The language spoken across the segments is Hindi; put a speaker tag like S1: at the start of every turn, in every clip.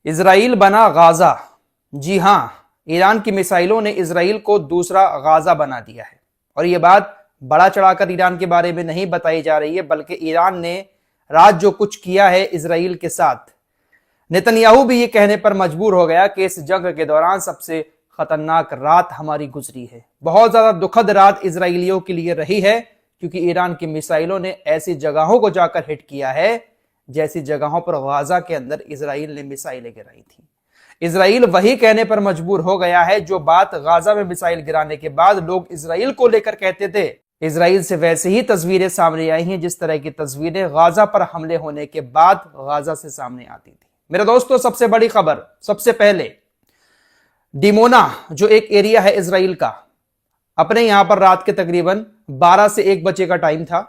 S1: इजराइल बना गाजा। जी हां, ईरान की मिसाइलों ने इजराइल को दूसरा गाजा बना दिया है। और यह बात बड़ा चढ़ाकर ईरान के बारे में नहीं बताई जा रही है, बल्कि ईरान ने रात जो कुछ किया है इजराइल के साथ, नेतन्याहू भी ये कहने पर मजबूर हो गया कि इस जंग के दौरान सबसे खतरनाक रात हमारी गुजरी है। बहुत ज्यादा दुखद रात इजराइलियों के लिए रही है, क्योंकि ईरान की मिसाइलों ने ऐसी जगहों को जाकर हिट किया है जैसी जगहों पर गाजा के अंदर इजराइल ने मिसाइलें गिराई थी। इजराइल वही कहने पर मजबूर हो गया है जो बात गाजा में मिसाइल गिराने के बाद लोग इजराइल को लेकर कहते थे। इजराइल से वैसे ही तस्वीरें सामने आई हैं जिस तरह की तस्वीरें गाजा पर हमले होने के बाद गाजा से सामने आती थी। मेरे दोस्तों, सबसे बड़ी खबर, सबसे पहले डिमोना जो एक एरिया है इजराइल का, अपने यहां पर रात के तकरीबन 12 से 1 बजे का टाइम था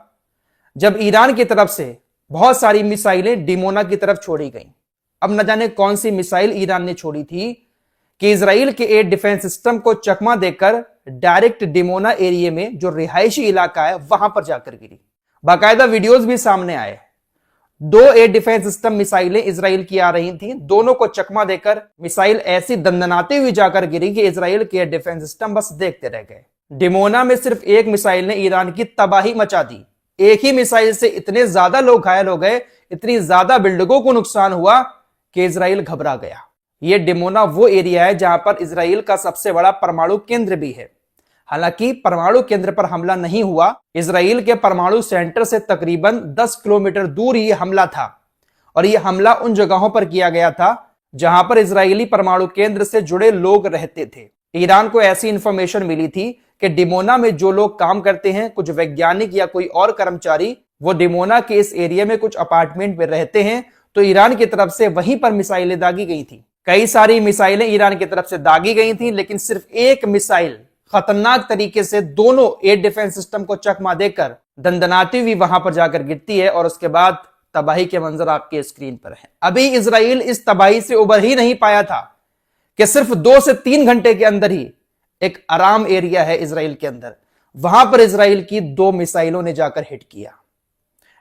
S1: जब ईरान की तरफ से बहुत सारी मिसाइलें डिमोना की तरफ छोड़ी गईं। अब न जाने कौन सी मिसाइल ईरान ने छोड़ी थी कि इजराइल के एयर डिफेंस सिस्टम को चकमा देकर डायरेक्ट डिमोना एरिया में जो रिहायशी इलाका है वहां पर जाकर गिरी। बाकायदा वीडियोस भी सामने आए। 2 एयर डिफेंस सिस्टम मिसाइलें इजराइल की आ रही थी, दोनों को चकमा देकर मिसाइल ऐसी दंदनाती हुई जाकर गिरी कि इजराइल के एयर डिफेंस सिस्टम बस देखते रह गए। डिमोना में सिर्फ एक मिसाइल ने ईरान की तबाही मचा दी। एक ही मिसाइल से इतने ज्यादा लोग घायल हो गए, इतनी ज्यादा बिल्डिंगों को नुकसान हुआ कि इजराइल घबरा गया। यह डिमोना वो एरिया है जहां पर इजराइल का सबसे बड़ा परमाणु केंद्र भी है। हालांकि परमाणु केंद्र पर हमला नहीं हुआ, इजराइल के परमाणु सेंटर से तकरीबन 10 किलोमीटर दूर यह हमला था। और यह हमला उन जगहों पर किया गया था जहां पर इजरायली परमाणु केंद्र से जुड़े लोग रहते थे। ईरान को ऐसी इंफॉर्मेशन मिली थी कि डिमोना में जो लोग काम करते हैं, कुछ वैज्ञानिक या कोई और कर्मचारी, वो डिमोना के इस एरिया में कुछ अपार्टमेंट में रहते हैं। तो ईरान की तरफ से वहीं पर मिसाइलें दागी गई थी। कई सारी मिसाइलें ईरान की तरफ से दागी गई थी, लेकिन सिर्फ एक मिसाइल खतरनाक तरीके से दोनों एयर डिफेंस सिस्टम को चकमा देकर दंदनाती हुई वहां पर जाकर गिरती है। और उसके बाद तबाही के मंजर आपके स्क्रीन पर है। अभी इजराइल इस तबाही से उबर ही नहीं पाया था कि सिर्फ 2 से 3 घंटे के अंदर ही एक आराम एरिया है इजराइल के अंदर, वहां पर इजराइल की 2 मिसाइलों ने जाकर हिट किया।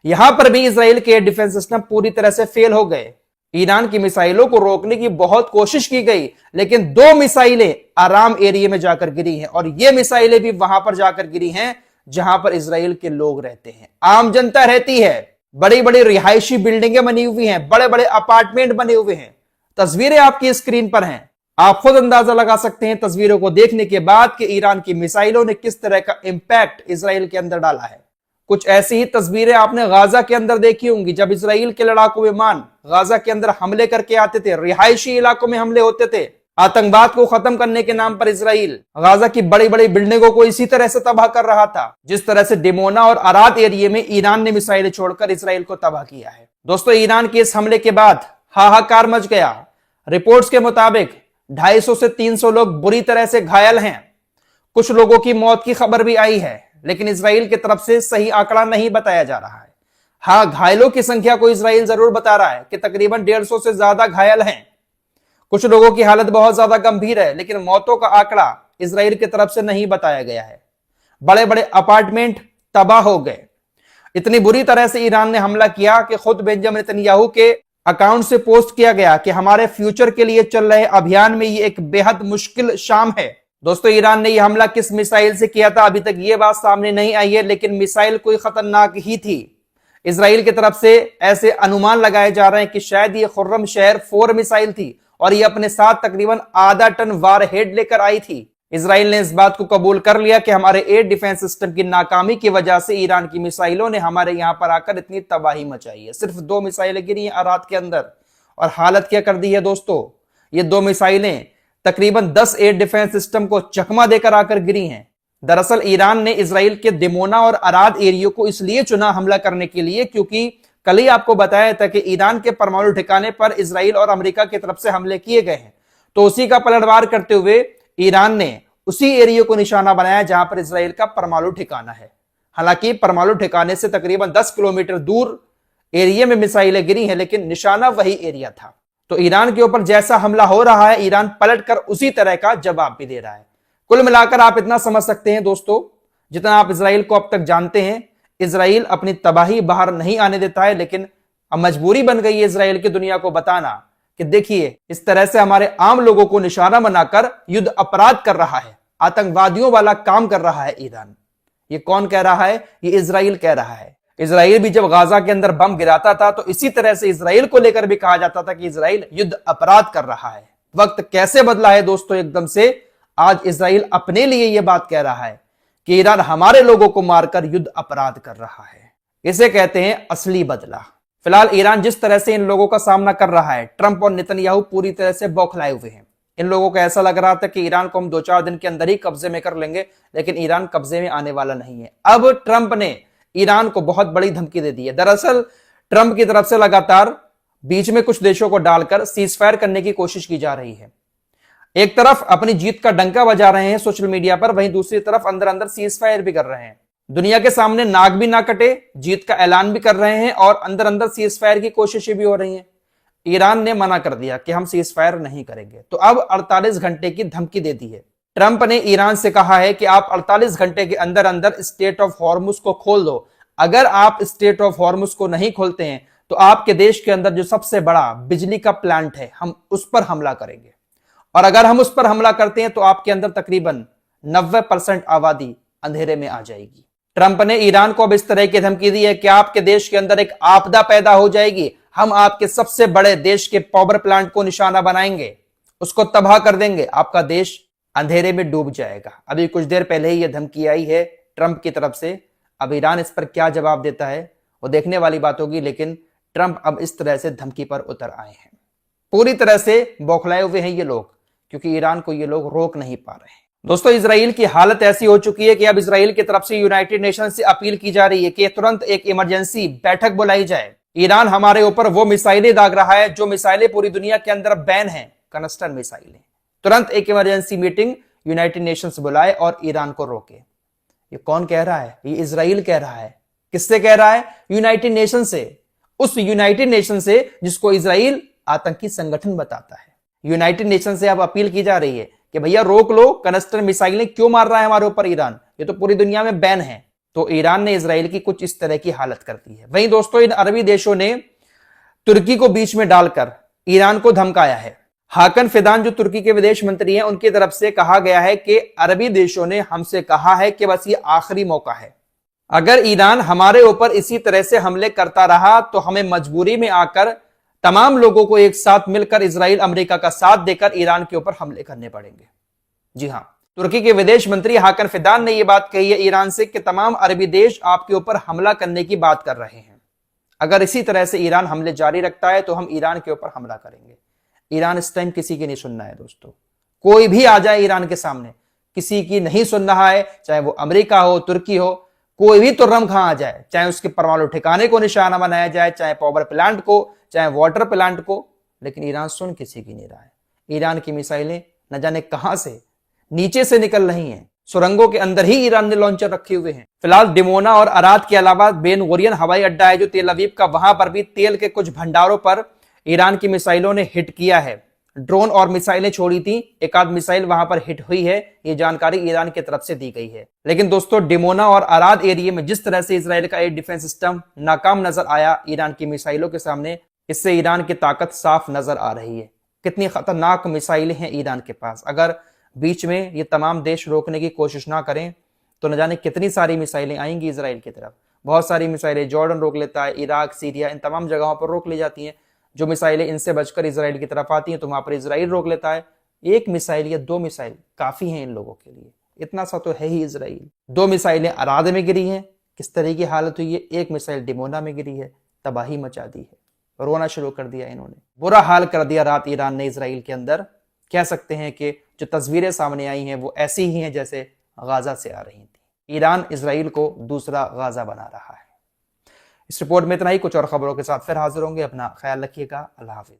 S1: यहां पर भी इजराइल के एयर डिफेंस सिस्टम पूरी तरह से फेल हो गए। ईरान की मिसाइलों को रोकने की बहुत कोशिश की गई, लेकिन 2 मिसाइलें आराम एरिया में जाकर गिरी हैं। और ये मिसाइलें भी वहां पर जाकर गिरी हैं जहां पर इजराइल के लोग रहते हैं, आम जनता रहती है। बड़ी बड़ी रिहायशी बिल्डिंगें बनी हुई हैं, बड़े बड़े अपार्टमेंट बने हुए हैं। तस्वीरें आपकी स्क्रीन पर हैं, आप खुद अंदाजा लगा सकते हैं तस्वीरों को देखने के बाद कि ईरान की मिसाइलों ने किस तरह का इंपैक्ट इजराइल के अंदर डाला है। कुछ ऐसी ही तस्वीरें आपने गाजा के अंदर देखी होंगी, जब इजराइल के लड़ाकू विमान गाजा के अंदर हमले करके आते थे, रिहायशी इलाकों में हमले होते थे। आतंकवाद को खत्म करने के नाम पर इजराइल गाजा की बड़ी बड़ी बिल्डिंगों को इसी तरह से तबाह कर रहा था, जिस तरह से डिमोना और अराद एरिया में ईरान ने मिसाइलें छोड़कर इजराइल को तबाह किया है। दोस्तों, ईरान के इस हमले के बाद हाहाकार मच गया। रिपोर्ट्स के मुताबिक 250 से 300 लोग बुरी तरह से घायल हैं। कुछ लोगों की मौत की खबर भी आई है, लेकिन इजराइल की तरफ से सही आंकड़ा नहीं बताया जा रहा है। हाँ, घायलों की संख्या को इजराइल जरूर बता रहा है कि तकरीबन 150 से ज्यादा घायल हैं। कुछ लोगों की हालत बहुत ज्यादा गंभीर है, लेकिन मौतों का आंकड़ा इजराइल की तरफ से नहीं बताया गया है। बड़े बड़े अपार्टमेंट तबाह हो गए। इतनी बुरी तरह से ईरान ने हमला किया कि खुद बेंजामिन नेतन्याहू के अकाउंट से पोस्ट किया गया कि हमारे फ्यूचर के लिए चल रहे अभियान में ये एक बेहद मुश्किल शाम है। दोस्तों, ईरान ने यह हमला किस मिसाइल से किया था अभी तक ये बात सामने नहीं आई है, लेकिन मिसाइल कोई खतरनाक ही थी। इजराइल की तरफ से ऐसे अनुमान लगाए जा रहे हैं कि शायद ये खुर्रम शहर 4 मिसाइल थी और ये अपने साथ तकरीबन आधा टन वार हेड लेकर आई थी। इजराइल ने इस बात को कबूल कर लिया कि हमारे एयर डिफेंस सिस्टम की नाकामी की वजह से ईरान की मिसाइलों ने हमारे यहां पर आकर इतनी तबाही मचाई है। सिर्फ 2 मिसाइलें गिरी हैं रात के अंदर, और हालत क्या कर दी है दोस्तों, ये 2 मिसाइलें तकरीबन 10 एयर डिफेंस सिस्टम को चकमा देकर आकर गिरी हैं। दरअसल ईरान ने इजराइल के डिमोना और अराद एरिया को इसलिए चुना हमला करने के लिए क्योंकि कल ही आपको बताया था कि ईरान के परमाणु ठिकाने पर इजराइल और अमेरिका की तरफ से हमले किए गए हैं। तो उसी का पलटवार करते हुए ईरान ने उसी एरिया को निशाना बनाया जहां पर इजराइल का परमाणु ठिकाना है। हालांकि परमाणु ठिकाने से तकरीबन 10 किलोमीटर दूर एरिया में मिसाइलें गिरी हैं, लेकिन निशाना वही एरिया था। तो ईरान के ऊपर जैसा हमला हो रहा है, ईरान पलटकर उसी तरह का जवाब भी दे रहा है। कुल मिलाकर आप इतना समझ सकते हैं दोस्तों, जितना आप इजराइल को अब तक जानते हैं, इजराइल अपनी तबाही बाहर नहीं आने देता है, लेकिन अब मजबूरी बन गई है इजराइल की दुनिया को बताना कि देखिए इस तरह से हमारे आम लोगों को निशाना बनाकर युद्ध अपराध कर रहा है, आतंकवादियों वाला काम कर रहा है ईरान। ये कौन कह रहा है? ये इजराइल कह रहा है। इजराइल भी जब गाजा के अंदर बम गिराता था तो इसी तरह से इजराइल को लेकर भी कहा जाता था कि इजराइल युद्ध अपराध कर रहा है। वक्त कैसे बदला है दोस्तों एकदम से। आज इजराइल अपने लिए यह बात कह रहा है कि ईरान हमारे लोगों को मारकर युद्ध अपराध कर रहा है। इसे कहते हैं असली बदला। फिलहाल ईरान जिस तरह से इन लोगों का सामना कर रहा है, ट्रंप और नेतन्याहू पूरी तरह से बौखलाए हुए हैं। इन लोगों को ऐसा लग रहा था कि ईरान को हम 2-4 दिन के अंदर ही कब्जे में कर लेंगे, लेकिन ईरान कब्जे में आने वाला नहीं है। अब ट्रंप ने ईरान को बहुत बड़ी धमकी दे दी है। दरअसल ट्रंप की तरफ से लगातार बीच में कुछ देशों को डालकर सीजफायर करने की कोशिश की जा रही है। एक तरफ अपनी जीत का डंका बजा रहे हैं सोशल मीडिया पर, वहीं दूसरी तरफ अंदर अंदर सीजफायर भी कर रहे हैं। दुनिया के सामने नाक भी ना कटे, जीत का ऐलान भी कर रहे हैं और अंदर अंदर सीजफायर की कोशिशें भी हो रही हैं। ईरान ने मना कर दिया कि हम सीजफायर नहीं करेंगे, तो अब 48 घंटे की धमकी दे दी है। ट्रंप ने ईरान से कहा है कि आप 48 घंटे के अंदर अंदर स्ट्रेट ऑफ हॉर्मुज को खोल दो। अगर आप स्ट्रेट ऑफ हॉर्मुज को नहीं खोलते हैं तो आपके देश के अंदर जो सबसे बड़ा बिजली का प्लांट है, हम उस पर हमला करेंगे। और अगर हम उस पर हमला करते हैं तो आपके अंदर तकरीबन 90% आबादी अंधेरे में आ जाएगी। ट्रंप ने ईरान को अब इस तरह की धमकी दी है कि आपके देश के अंदर एक आपदा पैदा हो जाएगी, हम आपके सबसे बड़े देश के पावर प्लांट को निशाना बनाएंगे, उसको तबाह कर देंगे, आपका देश अंधेरे में डूब जाएगा। अभी कुछ देर पहले ही यह धमकी आई है ट्रंप की तरफ से। अब ईरान इस पर क्या जवाब देता है वो देखने वाली बात होगी, लेकिन ट्रंप अब इस तरह से धमकी पर उतर आए हैं। पूरी तरह से बौखलाए हुए हैं ये लोग, क्योंकि ईरान को ये लोग रोक नहीं पा रहे हैं। दोस्तों, इजराइल की हालत ऐसी हो चुकी है कि अब इजराइल की तरफ से यूनाइटेड नेशन से अपील की जा रही है कि तुरंत एक इमरजेंसी बैठक बुलाई जाए। ईरान हमारे ऊपर वो मिसाइलें दाग रहा है जो मिसाइलें पूरी दुनिया के अंदर बैन है, कनस्टर मिसाइलें। तुरंत एक इमरजेंसी मीटिंग यूनाइटेड नेशन से बुलाए और ईरान को रोके। ये कौन कह रहा है? ये इजराइल कह रहा है। किससे कह रहा है? यूनाइटेड नेशन से। उस यूनाइटेड नेशन से जिसको इजराइल आतंकी संगठन बताता है। यूनाइटेड नेशन से अब अपील की जा रही है कि भैया रोक लो, कनस्टर मिसाइलें क्यों मार रहा है हमारे ऊपर ईरान, ये तो पूरी दुनिया में बैन है। तो ईरान ने इजराइल की कुछ इस तरह की हालत कर दी है। वहीं दोस्तों, इन अरबी देशों ने तुर्की को बीच में डालकर ईरान को धमकाया है। हाकन फिदान जो तुर्की के विदेश मंत्री हैं, उनकी तरफ से कहा गया है कि अरबी देशों ने हमसे कहा है कि बस ये आखिरी मौका है, अगर ईरान हमारे ऊपर इसी तरह से हमले करता रहा तो हमें मजबूरी में आकर तमाम लोगों को एक साथ मिलकर इजराइल अमेरिका का साथ देकर ईरान के ऊपर हमले करने पड़ेंगे। जी हां, तुर्की के विदेश मंत्री हाकन फिदान ने यह बात कही है ईरान से कि तमाम अरबी देश आपके ऊपर हमला करने की बात कर रहे हैं। अगर इसी तरह से ईरान हमले जारी रखता है तो हम ईरान के ऊपर हमला करेंगे। ईरान इस टाइम किसी की नहीं सुनना है दोस्तों। कोई भी आ जाए ईरान के सामने, किसी की नहीं सुन रहा है, चाहे वो अमेरिका हो, तुर्की हो, कोई भी तुर्रम खां आ जाए, चाहे उसके परमाणु ठिकाने को निशाना बनाया जाए, चाहे पावर प्लांट को, चाहे वाटर प्लांट को, लेकिन ईरान सुन किसी की नहीं रहा है। ईरान की मिसाइलें न जाने कहां से नीचे से निकल रही हैं, सुरंगों के अंदर ही ईरान ने लॉन्चर रखे हुए हैं। फिलहाल डिमोना और अराद के अलावा बेन गुरियन हवाई अड्डा है जो तेल अवीव का, वहां पर भी तेल के कुछ भंडारों पर ईरान की मिसाइलों ने हिट किया है। ड्रोन और मिसाइलें छोड़ी थी, एक आध मिसाइल वहां पर हिट हुई है, ये जानकारी ईरान की तरफ से दी गई है। लेकिन दोस्तों, डिमोना और अराद एरिया में जिस तरह से इजराइल का एयर डिफेंस सिस्टम नाकाम नजर आया ईरान की मिसाइलों के सामने, इससे ईरान की ताकत साफ नजर आ रही है। कितनी खतरनाक मिसाइलें हैं ईरान के पास। अगर बीच में ये तमाम देश रोकने की कोशिश ना करें तो न जाने कितनी सारी मिसाइलें आएंगी इजराइल की तरफ। बहुत सारी मिसाइलें जॉर्डन रोक लेता है, इराक, सीरिया, इन तमाम जगहों पर रोक ली जाती हैं। जो मिसाइलें इनसे बचकर इजराइल की तरफ आती हैं तो वहां पर इजराइल रोक लेता है। एक मिसाइल या दो मिसाइल काफी हैं इन लोगों के लिए, इतना सा तो है ही इजराइल। 2 मिसाइलें अराद में गिरी हैं, किस तरह की हालत हुई है। एक मिसाइल डिमोना में गिरी है, तबाही मचा दी है, रोना शुरू कर दिया इन्होंने, बुरा हाल कर दिया रात ईरान ने इजराइल के अंदर। कह सकते हैं कि जो तस्वीरें सामने आई हैं वो ऐसी ही हैं जैसे गाजा से आ रही थी। ईरान इजराइल को दूसरा गाजा बना रहा है। इस रिपोर्ट में इतना ही। कुछ और खबरों के साथ फिर हाजिर होंगे। अपना ख्याल रखिएगा। अल्लाह हाफिज।